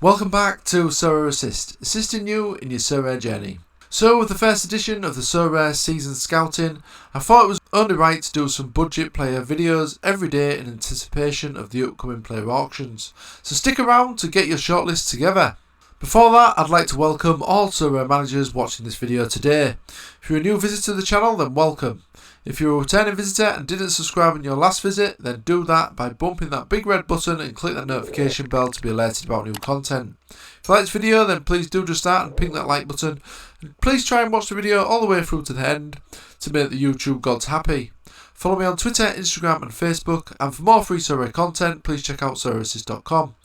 Welcome back to Sorare Assist, assisting you in your Sorare journey. So with the first edition of the Sorare Season Scouting, I thought it was only right to do some budget player videos every day in anticipation of the upcoming player auctions. So stick around to get your shortlist together. Before that, I'd like to welcome all Sorare managers watching this video today. If you're a new visitor to the channel, then welcome. If you're a returning visitor and didn't subscribe on your last visit, then do that by bumping that big red button and click that notification bell to be alerted about new content. If you like this video, then please do just that and ping that like button. And please try and watch the video all the way through to the end to make the YouTube gods happy. Follow me on Twitter, Instagram and Facebook, and for more free Sorare content, please check out SorareAssist.com.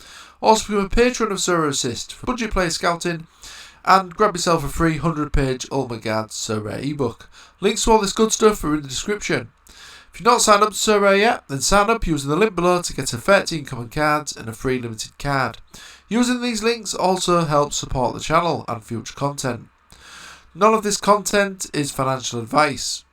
Also become a patron of Sorare Assist for budget player scouting, and grab yourself a free 100-page Ultimate Guide Sorare ebook. Links to all this good stuff are in the description. If you're not signed up to Sorare yet, then sign up using the link below to get a 13 common cards and a free limited card. Using these links also helps support the channel and future content. None of this content is financial advice.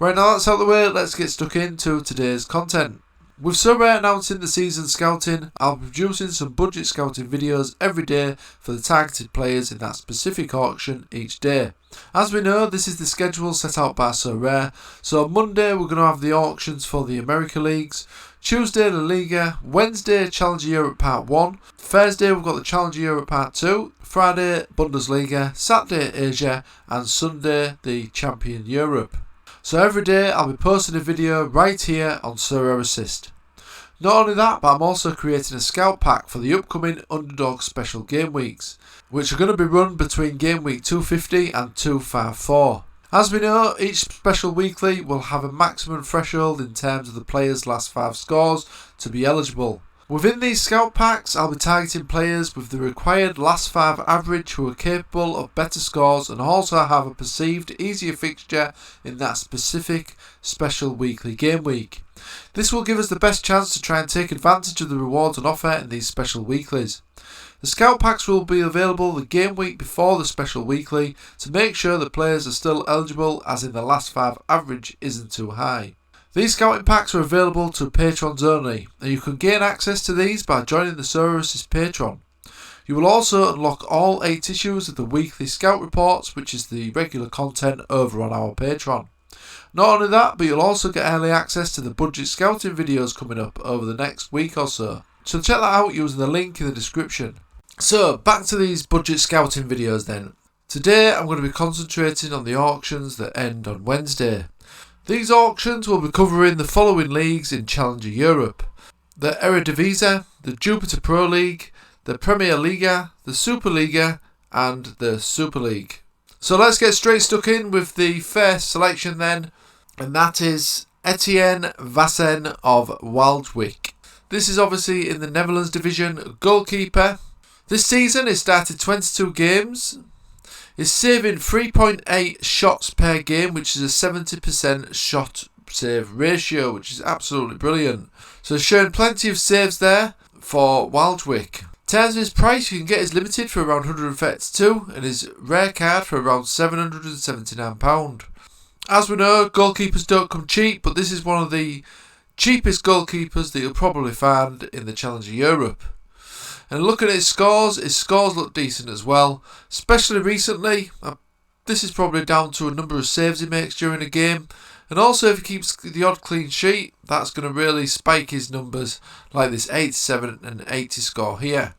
Right, now that's out of the way, let's get stuck into today's content. With Sorare announcing the season scouting, I'll be producing some budget scouting videos every day for the targeted players in that specific auction each day. As we know, this is the schedule set out by Sorare, so on Monday we're going to have the auctions for the America Leagues, Tuesday La Liga, Wednesday Challenger Europe Part 1, Thursday we've got the Challenger Europe Part 2, Friday Bundesliga, Saturday Asia and Sunday the Champion Europe. So every day I'll be posting a video right here on Sorare Assist. Not only that, but I'm also creating a scout pack for the upcoming Underdog Special Game Weeks, which are going to be run between Game Week 250 and 254. As we know, each special weekly will have a maximum threshold in terms of the player's last 5 scores to be eligible. Within these scout packs, I'll be targeting players with the required last 5 average who are capable of better scores and also have a perceived easier fixture in that specific special weekly game week. This will give us the best chance to try and take advantage of the rewards on offer in these special weeklies. The scout packs will be available the game week before the special weekly to make sure that players are still eligible, as in the last 5 average isn't too high. These scouting packs are available to patrons only, and you can gain access to these by joining the Sorare Assist Patreon. You will also unlock all 8 issues of the weekly scout reports, which is the regular content over on our Patreon. Not only that, but you'll also get early access to the budget scouting videos coming up over the next week or so. So check that out using the link in the description. So back to these budget scouting videos then. Today I'm going to be concentrating on the auctions that end on Wednesday. These auctions will be covering the following leagues in Challenger Europe: the Eredivisie, the Jupiter Pro League, the Premier Liga, the Superliga and the Super League. So let's get straight stuck in with the first selection then, and that is Etienne Vassen of Waldwijk. This is obviously in the Netherlands division, goalkeeper. This season he started 22 games. Is saving 3.8 shots per game, which is a 70% shot save ratio, which is absolutely brilliant. So showing plenty of saves there for Waldwijk. In terms of his price, you can get his limited for around 132 and his rare card for around £779. As we know, goalkeepers don't come cheap, but this is one of the cheapest goalkeepers that you'll probably find in the Challenger Europe. And looking at his scores look decent as well, especially recently. This is probably down to a number of saves he makes during a game, and also if he keeps the odd clean sheet, that's going to really spike his numbers, like this 87 and 80 score here.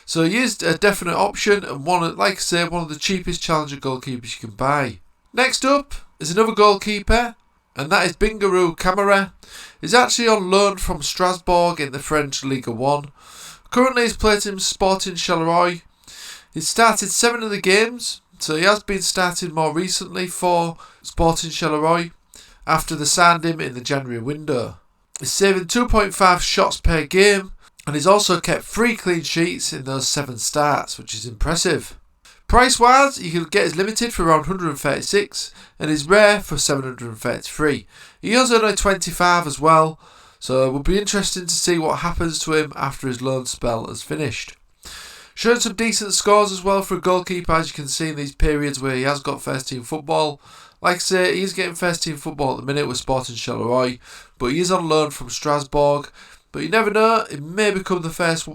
So he is a definite option, and one of the cheapest challenger goalkeepers you can buy. Next up is another goalkeeper, and that is Bingaroo Camara. He's actually on loan from Strasbourg in the French Ligue 1. Currently he's played in Sporting Charleroi. He's started 7 of the games, so he has been started more recently for Sporting Charleroi after they signed him in the January window. He's saving 2.5 shots per game, and he's also kept 3 clean sheets in those 7 starts, which is impressive. Price wise, you can get his limited for around 136 and his rare for 733. He is only 25 as well, so it will be interesting to see what happens to him after his loan spell has finished. Showing some decent scores as well for a goalkeeper, as you can see in these periods where he has got first team football. Like I say, he's getting first team football at the minute with Sporting Charleroi, but he is on loan from Strasbourg. But you never know, it may become the first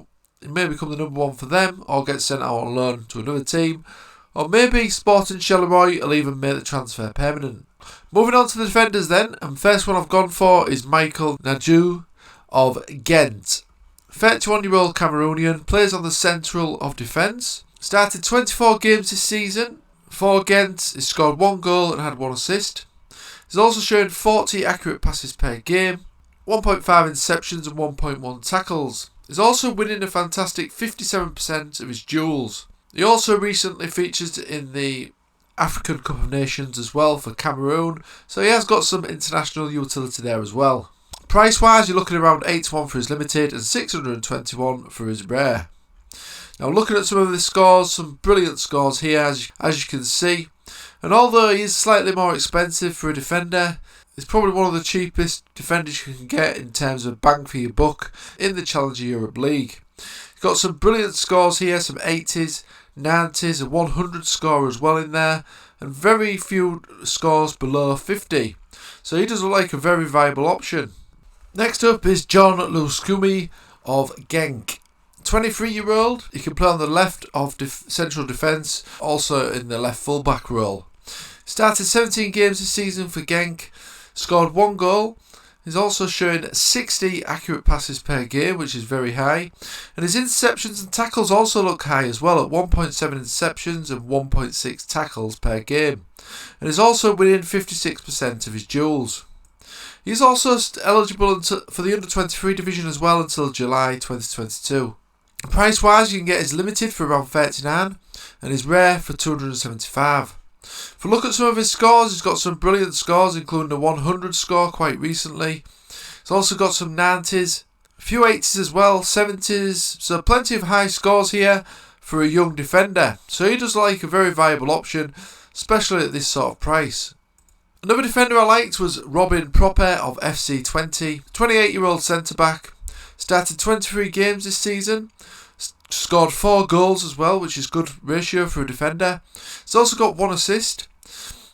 he may become the number one for them or get sent out on loan to another team. Or maybe Sporting Charleroi will even make the transfer permanent. Moving on to the defenders then, and first one I've gone for is Michael Nadjou of Ghent. 31-year-old Cameroonian, plays on the central of defence. Started 24 games this season. For Ghent, he scored 1 goal and had 1 assist. He's also shown 40 accurate passes per game, 1.5 interceptions and 1.1 tackles. He's also winning a fantastic 57% of his duels. He also recently featured in the African Cup of Nations as well for Cameroon, so he has got some international utility there as well. Price wise, you're looking around 81 for his limited and 621 for his rare. Now looking at some of the scores, some brilliant scores here as you can see, and although he is slightly more expensive for a defender, he's probably one of the cheapest defenders you can get in terms of bang for your buck in the Challenger Europe League. He's got some brilliant scores here, some 80s, 90s, a 100 score as well in there, and very few scores below 50. So he does look like a very viable option. Next up is John Luscumi of Genk. 23-year-old, he can play on the left of central defence, also in the left fullback role. Started 17 games this season for Genk, scored 1 goal. He's also showing 60 accurate passes per game, which is very high. And his interceptions and tackles also look high as well, at 1.7 interceptions and 1.6 tackles per game. And he's also winning 56% of his duels. He's also eligible for the under-23 division as well until July 2022. Price wise, you can get his limited for around 39 and his rare for 275. If we look at some of his scores, he's got some brilliant scores, including a 100 score quite recently. He's also got some 90s, a few 80s as well, 70s, so plenty of high scores here for a young defender. So he does like a very viable option, especially at this sort of price. Another defender I liked was Robin Proper of FC 20, 28-year-old centre-back. Started 23 games this season, scored 4 goals as well, which is good ratio for a defender. He's also got 1 assist,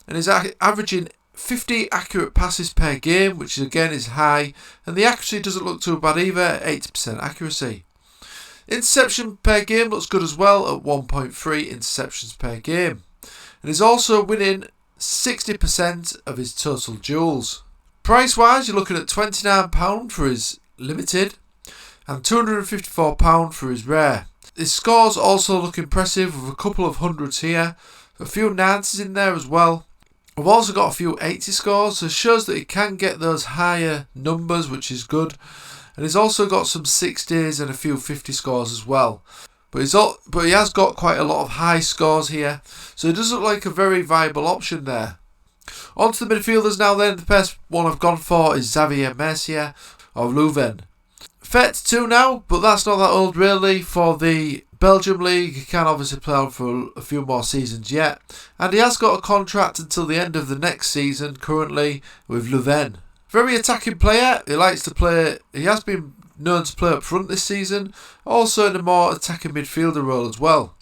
and he's averaging 50 accurate passes per game, which again is high, and the accuracy doesn't look too bad either, at 80% accuracy. Interception per game looks good as well, at 1.3 interceptions per game. And he's also winning 60% of his total duels. Price wise, you're looking at £29 for his limited and £254 for his rare. His scores also look impressive with a couple of hundreds here, a few 90s in there as well. I've also got a few 80 scores, so it shows that he can get those higher numbers, which is good. And he's also got some 60s and a few 50 scores as well. But he has got quite a lot of high scores here, so it does look like a very viable option there. On to the midfielders now then. The first one I've gone for is Xavier Mercier of Leuven. 32 now, but that's not that old really for the Belgium League. He can obviously play on for a few more seasons yet. And he has got a contract until the end of the next season currently with Leuven. Very attacking player. He likes to play. He has been known to play up front this season, also in a more attacking midfielder role as well.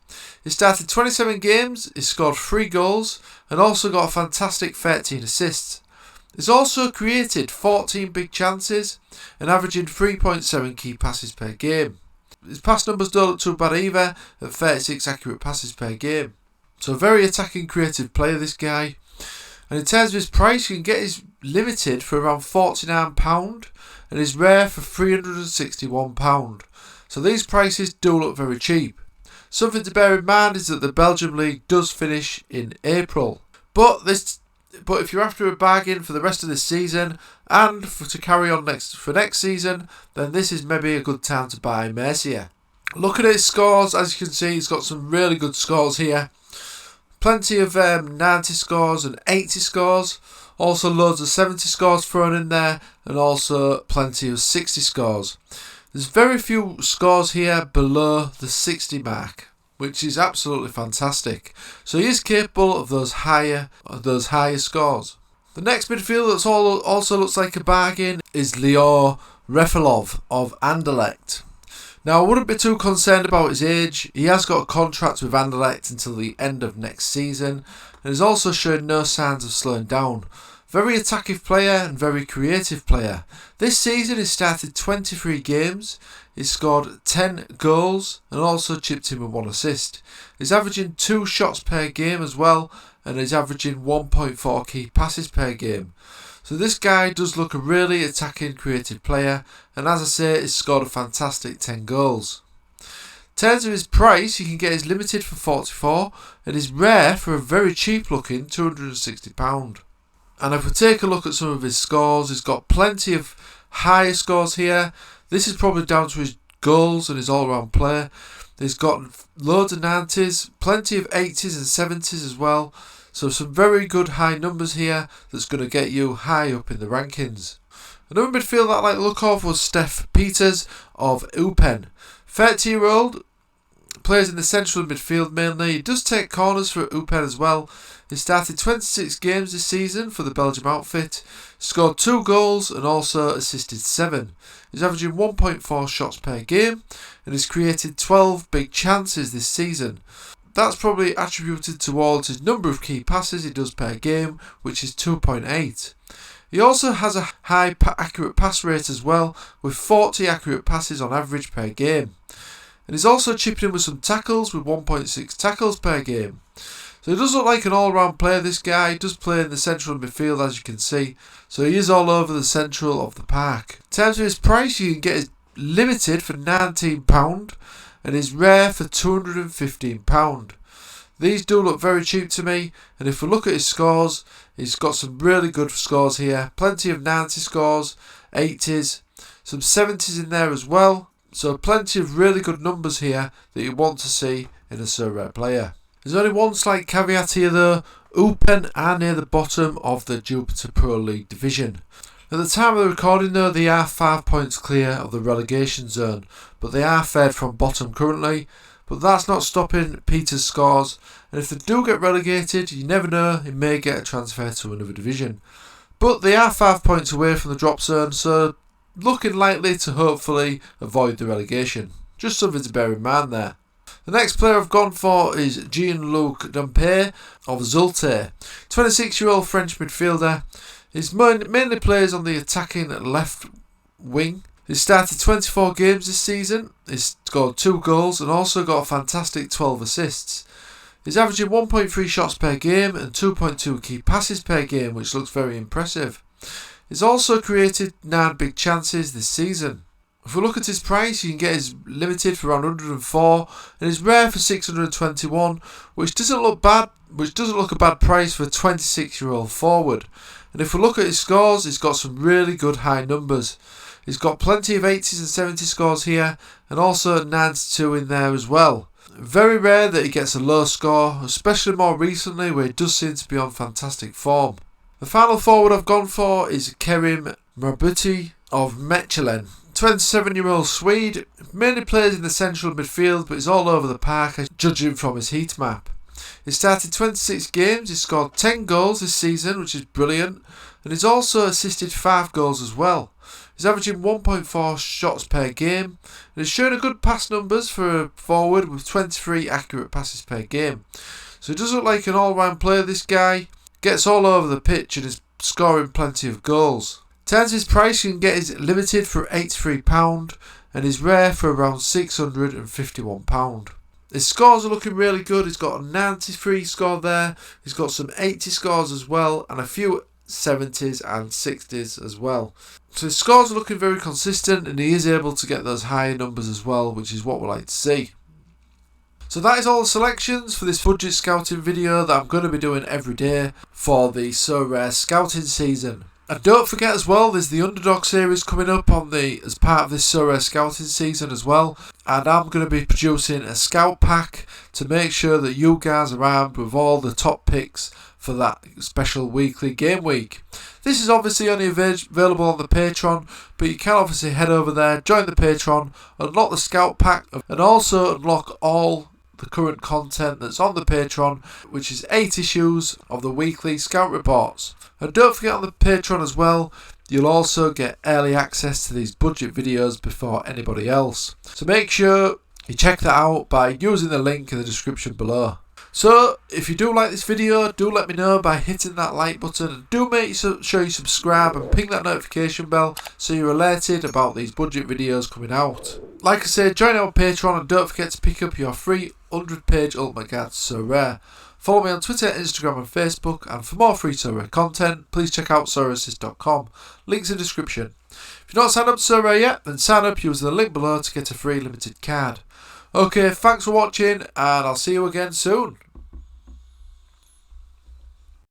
He started 27 games, he scored 3 goals and also got a fantastic 13 assists. He's also created 14 big chances and averaging 3.7 key passes per game. His pass numbers don't look too bad either, at 36 accurate passes per game. So a very attacking creative player, this guy. And in terms of his price, you can get his limited for around £49 and his rare for £361. So these prices do look very cheap. Something to bear in mind is that the Belgium League does finish in April. But if you're after a bargain for the rest of this season and to carry on for next season, then this is maybe a good time to buy Mercier. Looking at his scores, as you can see, he's got some really good scores here. Plenty of 90 scores and 80 scores. Also loads of 70 scores thrown in there, and also plenty of 60 scores. There's very few scores here below the 60 mark, which is absolutely fantastic. So he is capable of those higher scores. The next midfielder that also looks like a bargain is Lior Refilov of Anderlecht. Now, I wouldn't be too concerned about his age. He has got a contract with Anderlecht until the end of next season, and he's also showing no signs of slowing down. Very attacking player and very creative player. This season he started 23 games, he scored 10 goals and also chipped in with 1 assist. He's averaging 2 shots per game as well, and he's averaging 1.4 key passes per game. So this guy does look a really attacking creative player, and as I say, he's scored a fantastic 10 goals. In terms of his price, you can get his limited for 44 and his rare for a very cheap looking £260. And if we take a look at some of his scores, he's got plenty of higher scores here. This is probably down to his goals and his all-round play. He's got loads of 90s, plenty of 80s and 70s as well. So some very good high numbers here that's going to get you high up in the rankings. Another midfielder that I like to look of was Steph Peters of Eupen. 30-year-old, plays in the central midfield mainly. He does take corners for Eupen as well. He started 26 games this season for the Belgium outfit, scored 2 goals and also assisted 7. He's averaging 1.4 shots per game and has created 12 big chances this season. That's probably attributed towards his number of key passes he does per game, which is 2.8. He also has a high accurate pass rate as well, with 40 accurate passes on average per game. And he's also chipping in with some tackles with 1.6 tackles per game. So he does look like an all-round player, this guy. He does play in the central midfield, as you can see. So he is all over the central of the park. In terms of his price, you can get his limited for £19 and his rare for £215. These do look very cheap to me, and if we look at his scores, he's got some really good scores here. Plenty of 90 scores, 80s, some 70s in there as well. So plenty of really good numbers here that you want to see in a Sorare player. There's only one slight caveat here though. Eupen are near the bottom of the Jupiter Pro League division. At the time of the recording though, they are 5 points clear of the relegation zone, but they are fared from bottom currently. But that's not stopping Peter's scores, and if they do get relegated, you never know, he may get a transfer to another division. But they are 5 points away from the drop zone, so looking likely to hopefully avoid the relegation. Just something to bear in mind there. The next player I've gone for is Jean-Luc Dampé of Zulte. 26-year-old French midfielder. He mainly plays on the attacking left wing. He started 24 games this season. He's scored 2 goals and also got a fantastic 12 assists. He's averaging 1.3 shots per game and 2.2 key passes per game, which looks very impressive. He's also created 9 big chances this season. If we look at his price, you can get his limited for around 104 and his rare for 621, which doesn't look a bad price for a 26-year-old forward. And if we look at his scores, he's got some really good high numbers. He's got plenty of 80s and 70 scores here, and also 92 in there as well. Very rare that he gets a low score, especially more recently where he does seem to be on fantastic form. The final forward I've gone for is Kerim Mrabuti of Mechelen. 27-year-old Swede, mainly plays in the central midfield, but he's all over the park, judging from his heat map. He started 26 games, he's scored 10 goals this season, which is brilliant, and he's also assisted 5 goals as well. He's averaging 1.4 shots per game, and he's showing a good pass numbers for a forward with 23 accurate passes per game. So he does look like an all-round player, this guy. Gets all over the pitch and is scoring plenty of goals. In terms of his price, you can get his limited for £83 and his rare for around £651. His scores are looking really good. He's got a 93 score there. He's got some 80 scores as well and a few 70s and 60s as well. So his scores are looking very consistent and he is able to get those higher numbers as well, which is what we like to see. So that is all the selections for this budget scouting video that I'm going to be doing every day for the Sorare scouting season. And don't forget as well, there's the Underdog series coming up as part of this Sorare scouting season as well. And I'm going to be producing a scout pack to make sure that you guys are armed with all the top picks for that special weekly game week. This is obviously only available on the Patreon, but you can obviously head over there, join the Patreon, unlock the scout pack, and also unlock all the current content that's on the Patreon, which is 8 issues of the weekly scout reports. And don't forget, on the Patreon as well, you'll also get early access to these budget videos before anybody else. So make sure you check that out by using the link in the description below. So if you do like this video, do let me know by hitting that like button, and do make sure you subscribe and ping that notification bell so you're alerted about these budget videos coming out. Like I said, join our Patreon and don't forget to pick up your free 100-page ultimate guide to Sorare. Follow me on Twitter, Instagram and Facebook, and for more free Sorare content, please check out sorareassist.com. Links in the description. If you're not signed up to Sorare yet, then sign up using the link below to get a free limited card. Okay, thanks for watching, and I'll see you again soon.